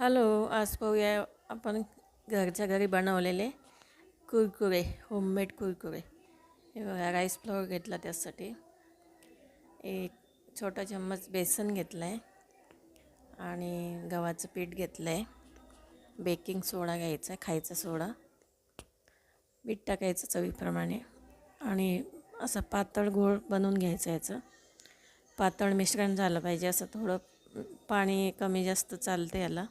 Hello, आज पाहूया आपण घरच्या घरी बनवलेले कुरकुरे, होममेड कुरकुरे. हे बघा, राईस फ्लोअर घेतला त्यासाठी. एक छोटा चम्मच बेसन घेतला आहे आणि गव्हाचं पीठ घेतलं आहे. बेकिंग सोडा घ्यायचा आहे, खायचा सोडा. मीठ टाकायचं चवीप्रमाणे आणि असं पातळ गोळ बनवून घ्यायचं. याचं पातळ मिश्रण झालं पाहिजे. असं थोडं पाणी कमी जास्त चालतं याला.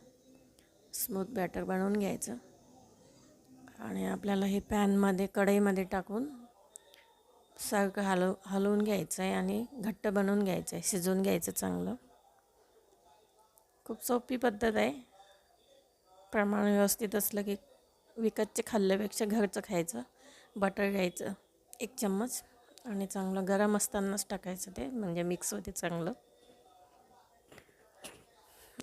स्मूथ बॅटर बनवून घ्यायचं आणि आपल्याला हे पॅनमध्ये कढईमध्ये टाकून सारखं हलवून घ्यायचं आहे आणि घट्ट बनवून घ्यायचं आहे. शिजवून घ्यायचं चांगलं. खूप सोपी पद्धत आहे. प्रमाण व्यवस्थित असलं की विकतचे खाल्ल्यापेक्षा घरचं खायचं. बटर घ्यायचं 1 चम्मच आणि चांगलं गरम असतानाच टाकायचं ते, म्हणजे मिक्स होते चांगलं.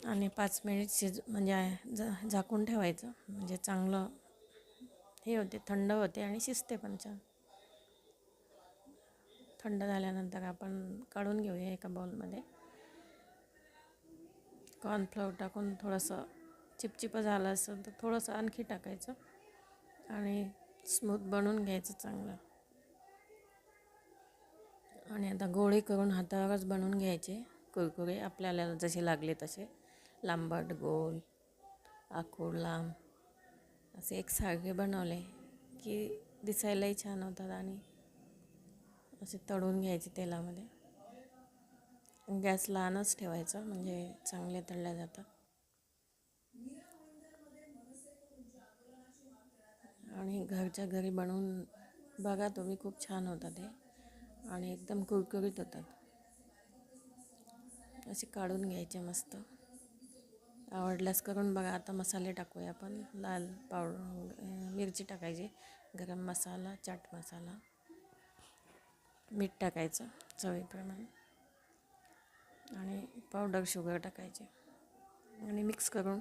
आणि 5 मिनिट म्हणजे झाकून ठेवायचं, म्हणजे चांगलं हे होते, थंड होते आणि शिजते पण छान. थंड झाल्यानंतर आपण काढून घेऊया एका बाउलमध्ये. कॉर्नफ्लोअर टाकून थोडंसं चिपचिपं झालं असेल तर थोडंसं आणखी टाकायचं आणि स्मूथ बनवून घ्यायचं चांगलं. आणि आता गोळे करून हातावरच बनवून घ्यायचे कुरकुरे, आपल्याला जसे लागले तसे. लांबट, गोल, आखूड, लांब असे एकसारखे बनवले की दिसायलाही छान होतात आणि असे तळून घ्यायचे तेलामध्ये. गॅस लहानच ठेवायचा म्हणजे चांगले तळल्या जातात. आणि घरच्या घरी बनवून बघा तुम्ही, खूप छान होतात ते आणि एकदम कुरकुरीत होतात. असे काढून घ्यायचे मस्त. आवडल्यास करून बघा. आता मसाले टाकूया आपण. लाल पावडर, मिरची टाकायची, गरम मसाला, चाट मसाला, मीठ टाकायचं चवीप्रमाणे आणि पावडर शुगर टाकायचे आणि मिक्स करून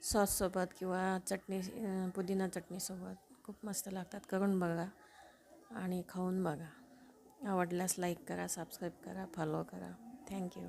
सॉससोबत किंवा चटणी, पुदिना चटणीसोबत खूप मस्त लागतात. करून बघा आणि खाऊन बघा. आवडल्यास लाईक करा, सबस्क्राईब करा, फॉलो करा. थँक्यू.